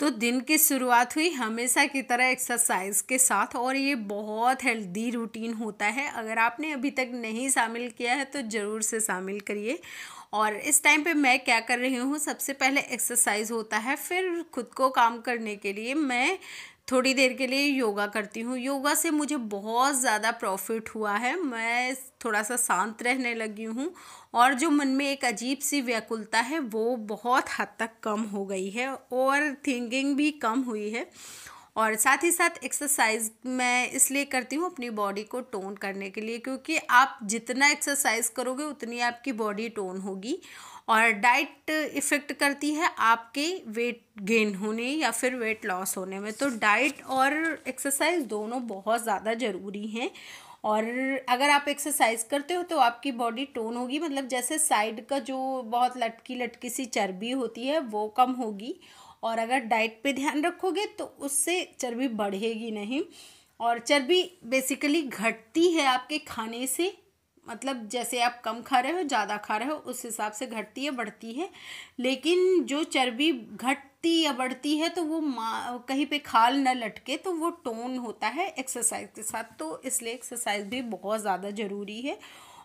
तो दिन की शुरुआत हुई हमेशा की तरह एक्सरसाइज के साथ और ये बहुत हेल्दी रूटीन होता है। अगर आपने अभी तक नहीं शामिल किया है तो ज़रूर से शामिल करिए। और इस टाइम पे मैं क्या कर रही हूँ, सबसे पहले एक्सरसाइज होता है, फिर खुद को काम करने के लिए मैं थोड़ी देर के लिए योगा करती हूँ। योगा से मुझे बहुत ज़्यादा प्रॉफिट हुआ है। मैं थोड़ा सा शांत रहने लगी हूँ और जो मन में एक अजीब सी व्याकुलता है वो बहुत हद तक कम हो गई है और थिंकिंग भी कम हुई है। और साथ ही साथ एक्सरसाइज मैं इसलिए करती हूँ अपनी बॉडी को टोन करने के लिए, क्योंकि आप जितना एक्सरसाइज करोगे उतनी आपकी बॉडी टोन होगी। और डाइट इफ़ेक्ट करती है आपके वेट गेन होने या फिर वेट लॉस होने में। तो डाइट और एक्सरसाइज दोनों बहुत ज़्यादा ज़रूरी हैं। और अगर आप एक्सरसाइज करते हो तो आपकी बॉडी टोन होगी, मतलब जैसे साइड का जो बहुत लटकी लटकी सी चर्बी होती है वो कम होगी। और अगर डाइट पे ध्यान रखोगे तो उससे चर्बी बढ़ेगी नहीं। और चर्बी बेसिकली घटती है आपके खाने से, मतलब जैसे आप कम खा रहे हो ज़्यादा खा रहे हो उस हिसाब से घटती है बढ़ती है। लेकिन जो चर्बी घटती या बढ़ती है तो वो कहीं पे खाल न लटके, तो वो टोन होता है एक्सरसाइज के साथ। तो इसलिए एक्सरसाइज भी बहुत ज़्यादा ज़रूरी है।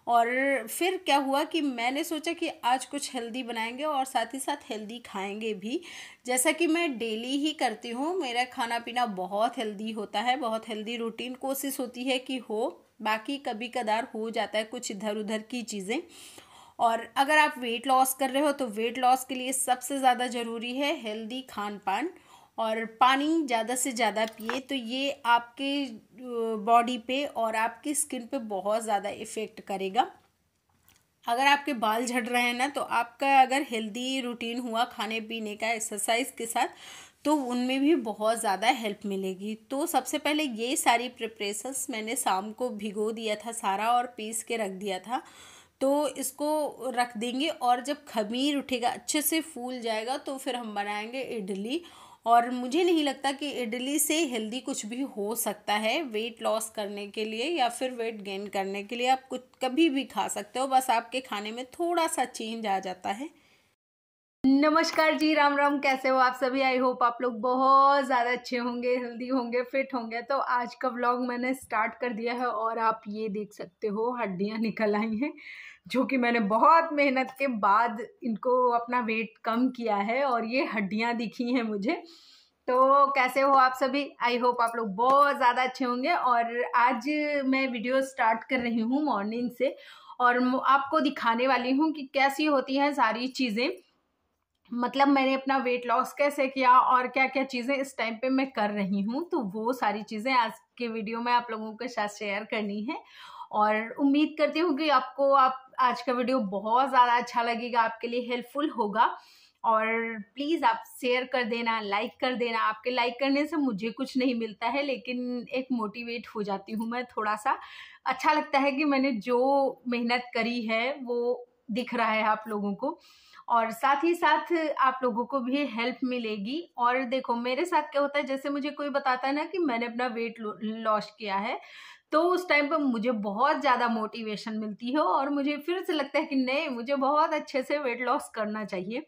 और फिर क्या हुआ कि मैंने सोचा कि आज कुछ हेल्दी बनाएंगे और साथ ही साथ हेल्दी खाएंगे भी, जैसा कि मैं डेली ही करती हूँ। मेरा खाना पीना बहुत हेल्दी होता है, बहुत हेल्दी रूटीन कोशिश होती है कि हो, बाकी कभी कदार हो जाता है कुछ इधर उधर की चीज़ें। और अगर आप वेट लॉस कर रहे हो तो वेट लॉस के लिए सबसे ज़्यादा ज़रूरी है हेल्दी खान पान और पानी ज़्यादा से ज़्यादा पिए। तो ये आपके बॉडी पे और आपकी स्किन पे बहुत ज़्यादा इफ़ेक्ट करेगा। अगर आपके बाल झड़ रहे हैं ना, तो आपका अगर हेल्दी रूटीन हुआ खाने पीने का एक्सरसाइज के साथ तो उनमें भी बहुत ज़्यादा हेल्प मिलेगी। तो सबसे पहले ये सारी प्रिपरेशंस मैंने शाम को भिगो दिया था सारा और पीस के रख दिया था। तो इसको रख देंगे और जब खमीर उठेगा अच्छे से फूल जाएगा तो फिर हम बनाएंगे इडली। और मुझे नहीं लगता कि इडली से हेल्दी कुछ भी हो सकता है वेट लॉस करने के लिए या फिर वेट गेन करने के लिए। आप कुछ कभी भी खा सकते हो, बस आपके खाने में थोड़ा सा चेंज आ जाता है। नमस्कार जी, राम राम। कैसे हो आप सभी? आई होप आप लोग बहुत ज़्यादा अच्छे होंगे, हेल्दी होंगे, फिट होंगे। तो आज का व्लॉग मैंने स्टार्ट कर दिया है और आप ये देख सकते हो हड्डियां निकल आई हैं, जो कि मैंने बहुत मेहनत के बाद इनको अपना वेट कम किया है और ये हड्डियां दिखी हैं मुझे। तो कैसे हो आप सभी? आई होप आप लोग बहुत ज़्यादा अच्छे होंगे। और आज मैं वीडियो स्टार्ट कर रही हूँ मॉर्निंग से और आपको दिखाने वाली हूँ कि कैसी होती हैं सारी चीज़ें, मतलब मैंने अपना वेट लॉस कैसे किया और क्या क्या चीज़ें इस टाइम पे मैं कर रही हूँ। तो वो सारी चीज़ें आज के वीडियो में आप लोगों के साथ शेयर करनी है और उम्मीद करती हूँ कि आपको आज का वीडियो बहुत ज़्यादा अच्छा लगेगा, आपके लिए हेल्पफुल होगा। और प्लीज़ आप शेयर कर देना, लाइक कर देना। आपके लाइक करने से मुझे कुछ नहीं मिलता है, लेकिन एक मोटिवेट हो जाती हूँ मैं, थोड़ा सा अच्छा लगता है कि मैंने जो मेहनत करी है वो दिख रहा है आप लोगों को। और साथ ही साथ आप लोगों को भी हेल्प मिलेगी। और देखो मेरे साथ क्या होता है, जैसे मुझे कोई बताता है ना कि मैंने अपना वेट लॉस किया है, तो उस टाइम पर मुझे बहुत ज़्यादा मोटिवेशन मिलती है और मुझे फिर से लगता है कि नहीं, मुझे बहुत अच्छे से वेट लॉस करना चाहिए।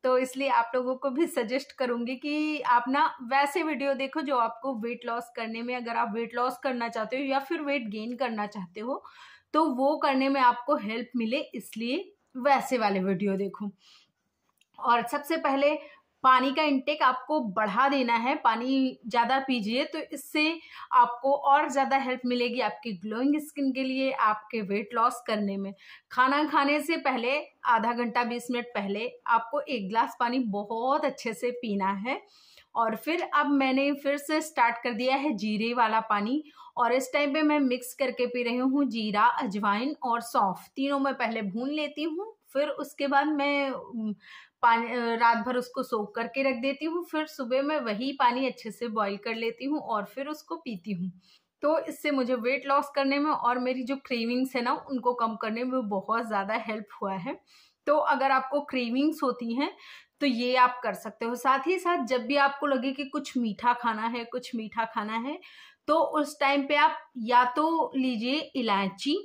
तो इसलिए आप लोगों को भी सजेस्ट करूंगी कि आप ना वैसे वीडियो देखो जो आपको वेट लॉस करने में, अगर आप वेट लॉस करना चाहते हो या फिर वेट गेन करना चाहते हो तो वो करने में आपको हेल्प मिले, इसलिए वैसे वाले वीडियो देखो। और सबसे पहले पानी का इंटेक आपको बढ़ा देना है, पानी ज़्यादा पीजिए, तो इससे आपको और ज़्यादा हेल्प मिलेगी आपकी ग्लोइंग स्किन के लिए, आपके वेट लॉस करने में। खाना खाने से पहले आधा घंटा 20 मिनट पहले आपको 1 गिलास पानी बहुत अच्छे से पीना है। और फिर अब मैंने फिर से स्टार्ट कर दिया है जीरे वाला पानी और इस टाइम पे मैं मिक्स करके पी रही हूँ। जीरा, अजवाइन और सौंफ तीनों मैं पहले भून लेती हूँ, फिर उसके बाद मैं पानी रात भर उसको सोख करके रख देती हूँ, फिर सुबह मैं वही पानी अच्छे से बॉईल कर लेती हूँ और फिर उसको पीती हूँ। तो इससे मुझे वेट लॉस करने में और मेरी जो क्रेविंग्स है ना उनको कम करने में बहुत ज़्यादा हेल्प हुआ है। तो अगर आपको क्रेविंग्स होती हैं तो ये आप कर सकते हो। साथ ही साथ जब भी आपको लगे कि कुछ मीठा खाना है, कुछ मीठा खाना है, तो उस टाइम पे आप या तो लीजिए इलायची,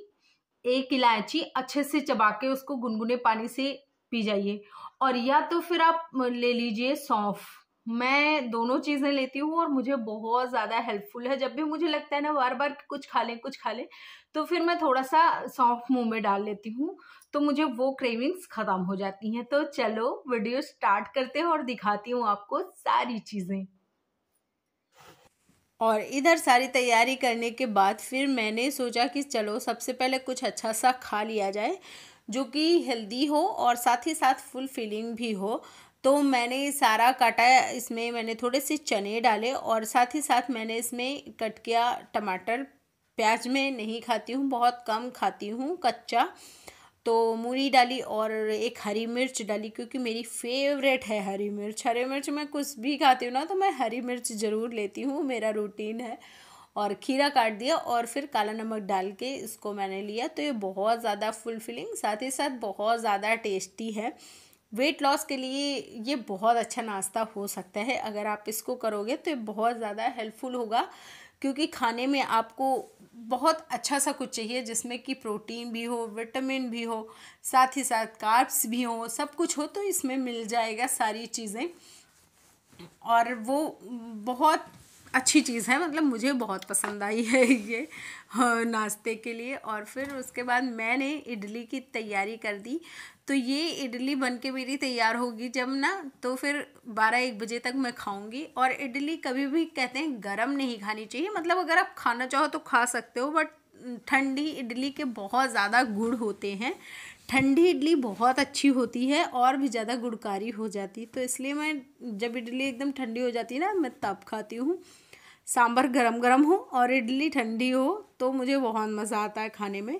1 इलायची अच्छे से चबा के उसको गुनगुने पानी से पी जाइए, और या तो फिर आप ले लीजिए सौंफ। मैं दोनों चीज़ें लेती हूँ और मुझे बहुत ज़्यादा हेल्पफुल है। जब भी मुझे लगता है ना बार-बार कि कुछ खा लें, तो फिर मैं थोड़ा-सा सौंफ मुँह में डाल लेती हूँ, तो मुझे वो क्रेविंग्स खत्म हो जाती हैं। तो चलो वीडियो स्टार्ट करते हैं और दिखाती हूँ आपको सारी चीज़ें। और इधर सारी तैयारी करने के बाद फिर मैंने सोचा कि चलो सबसे पहले कुछ अच्छा सा खा लिया जाए, जो कि हेल्दी हो और साथ ही साथ फुल फिलिंग भी हो। तो मैंने सारा काटा, इसमें मैंने थोड़े से चने डाले और साथ ही साथ मैंने इसमें कट किया टमाटर। प्याज मैं नहीं खाती हूँ, बहुत कम खाती हूँ कच्चा। तो मूली डाली और एक हरी मिर्च डाली, क्योंकि मेरी फेवरेट है हरी मिर्च। हरी मिर्च मैं कुछ भी खाती हूँ ना, तो मैं हरी मिर्च ज़रूर लेती हूँ, मेरा रूटीन है। और खीरा काट दिया और फिर काला नमक डाल के इसको मैंने लिया। तो ये बहुत ज़्यादा फुलफिलिंग, साथ ही साथ बहुत ज़्यादा टेस्टी है। वेट लॉस के लिए ये बहुत अच्छा नाश्ता हो सकता है। अगर आप इसको करोगे तो ये बहुत ज़्यादा हेल्पफुल होगा, क्योंकि खाने में आपको बहुत अच्छा सा कुछ चाहिए जिसमें कि प्रोटीन भी हो, विटामिन भी हो, साथ ही साथ कार्ब्स भी हो, सब कुछ हो, तो इसमें मिल जाएगा सारी चीज़ें। और वो बहुत अच्छी चीज़ है, मतलब मुझे बहुत पसंद आई है ये नाश्ते के लिए। और फिर उसके बाद मैंने इडली की तैयारी कर दी। तो ये इडली बन के मेरी तैयार होगी जब ना, तो फिर 12-1 बजे तक मैं खाऊंगी। और इडली कभी भी कहते हैं गरम नहीं खानी चाहिए, मतलब अगर आप खाना चाहो तो खा सकते हो, बट ठंडी इडली के बहुत ज़्यादा गुण होते हैं। ठंडी इडली बहुत अच्छी होती है और भी ज़्यादा गुणकारी हो जाती, तो इसलिए मैं जब इडली एकदम ठंडी हो जाती है ना, मैं तब खाती हूँ। सांभर गरम गरम हो और इडली ठंडी हो तो मुझे बहुत मज़ा आता है खाने में।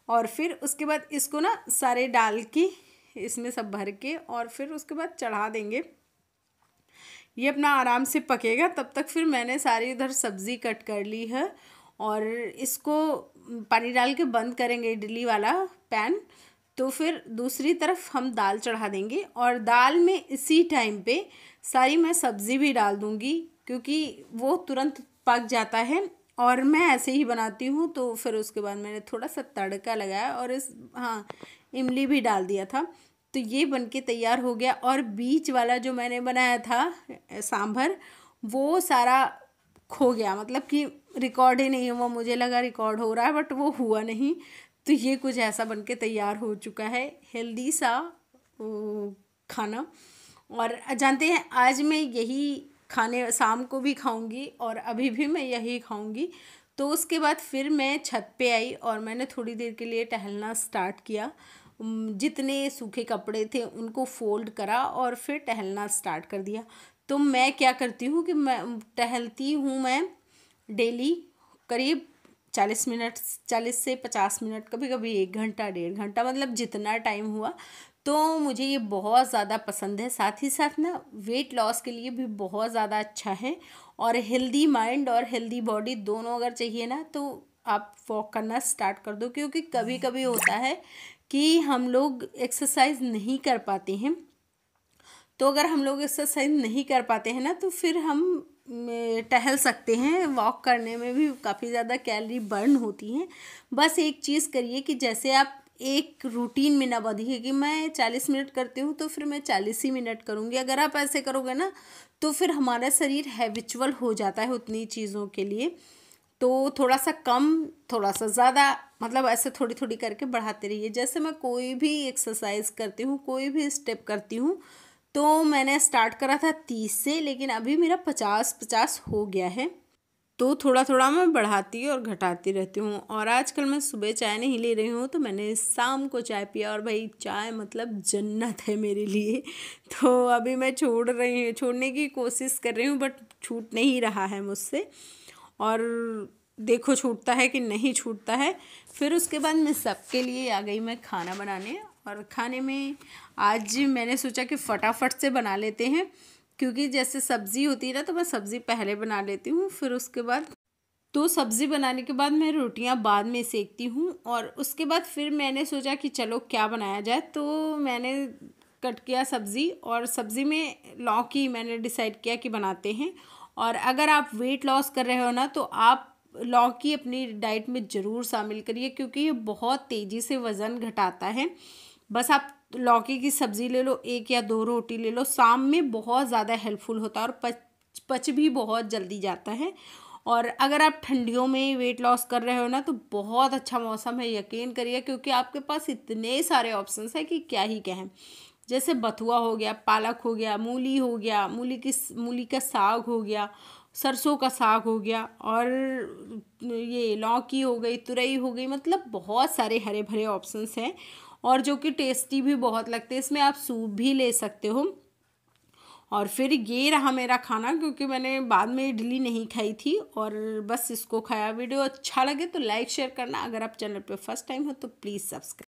और फिर उसके बाद इसको ना सारे डाल के इसमें सब भर के और फिर उसके बाद चढ़ा देंगे। ये अपना आराम से पकेगा, तब तक फिर मैंने सारी इधर सब्ज़ी कट कर ली है। और इसको पानी डाल के बंद करेंगे इडली वाला पैन। तो फिर दूसरी तरफ हम दाल चढ़ा देंगे और दाल में इसी टाइम पे सारी मैं सब्ज़ी भी डाल दूँगी, क्योंकि वो तुरंत पक जाता है। और मैं ऐसे ही बनाती हूँ। तो फिर उसके बाद मैंने थोड़ा सा तड़का लगाया और इमली भी डाल दिया था। तो ये बनके तैयार हो गया। और बीच वाला जो मैंने बनाया था सांभर, वो सारा खो गया, मतलब कि रिकॉर्ड ही नहीं हुआ। मुझे लगा रिकॉर्ड हो रहा है, बट वो हुआ नहीं। तो ये कुछ ऐसा बनके तैयार हो चुका है, हेल्दी सा खाना। और जानते हैं आज मैं यही खाने शाम को भी खाऊंगी और अभी भी मैं यही खाऊंगी। तो उसके बाद फिर मैं छत पे आई और मैंने थोड़ी देर के लिए टहलना स्टार्ट किया। जितने सूखे कपड़े थे उनको फोल्ड करा और फिर टहलना स्टार्ट कर दिया। तो मैं क्या करती हूँ कि मैं टहलती हूँ, मैं डेली करीब 40 मिनट, 40 से 50 मिनट, कभी कभी 1 घंटा 1.5 घंटा, मतलब जितना टाइम हुआ। तो मुझे ये बहुत ज़्यादा पसंद है। साथ ही साथ ना वेट लॉस के लिए भी बहुत ज़्यादा अच्छा है। और हेल्दी माइंड और हेल्दी बॉडी दोनों अगर चाहिए ना, तो आप वॉक करना स्टार्ट कर दो। क्योंकि कभी कभी होता है कि हम लोग एक्सरसाइज नहीं कर पाते हैं। तो अगर हम लोग एक्सरसाइज नहीं कर पाते हैं ना, तो फिर हम टहल सकते हैं। वॉक करने में भी काफ़ी ज़्यादा कैलोरी बर्न होती हैं। बस एक चीज़ करिए कि जैसे आप एक रूटीन में ना बंधिए कि मैं 40 मिनट करती हूँ तो फिर मैं 40 ही मिनट करूँगी। अगर आप ऐसे करोगे ना, तो फिर हमारा शरीर हैबिचुअल हो जाता है उतनी चीज़ों के लिए। तो थोड़ा सा कम, थोड़ा सा ज़्यादा, मतलब ऐसे थोड़ी थोड़ी करके बढ़ाते रहिए। जैसे मैं कोई भी एक्सरसाइज करती हूँ, कोई भी स्टेप करती हूँ, तो मैंने स्टार्ट करा था 30 से, लेकिन अभी मेरा 50-50 हो गया है। तो थोड़ा थोड़ा मैं बढ़ाती और घटाती रहती हूँ। और आजकल मैं सुबह चाय नहीं ले रही हूँ, तो मैंने शाम को चाय पिया। और भाई चाय मतलब जन्नत है मेरे लिए। तो अभी मैं छोड़ने की कोशिश कर रही हूँ, बट छूट नहीं रहा है मुझसे। और देखो छूटता है कि नहीं छूटता है। फिर उसके बाद मैं सबके लिए आ गई मैं खाना बनाने। और खाने में आज मैंने सोचा कि फटाफट से बना लेते हैं, क्योंकि जैसे सब्ज़ी होती है ना, तो मैं सब्ज़ी पहले बना लेती हूँ। फिर उसके बाद तो सब्ज़ी बनाने के बाद मैं रोटियां बाद में सेकती हूँ। और उसके बाद फिर मैंने सोचा कि चलो क्या बनाया जाए। तो मैंने कट किया सब्ज़ी, और सब्ज़ी में लौकी मैंने डिसाइड किया कि बनाते हैं। और अगर आप वेट लॉस कर रहे हो ना, तो आप लौकी अपनी डाइट में ज़रूर शामिल करिए, क्योंकि ये बहुत तेज़ी से वज़न घटाता है। बस आप लौकी की सब्ज़ी ले लो, 1 या 2 रोटी ले लो, शाम में बहुत ज़्यादा हेल्पफुल होता है और पच भी बहुत जल्दी जाता है। और अगर आप ठंडियों में वेट लॉस कर रहे हो ना, तो बहुत अच्छा मौसम है, यकीन करिए, क्योंकि आपके पास इतने सारे ऑप्शंस हैं कि क्या ही कहें। जैसे बथुआ हो गया, पालक हो गया, मूली हो गया, मूली का साग हो गया, सरसों का साग हो गया, और ये लौकी हो गई, तुरई हो गई, मतलब बहुत सारे हरे भरे ऑप्शंस हैं और जो कि टेस्टी भी बहुत लगते हैं। इसमें आप सूप भी ले सकते हो। और फिर ये रहा मेरा खाना, क्योंकि मैंने बाद में इडली नहीं खाई थी और बस इसको खाया। वीडियो अच्छा लगे तो लाइक शेयर करना। अगर आप चैनल पे फर्स्ट टाइम हो तो प्लीज़ सब्सक्राइब।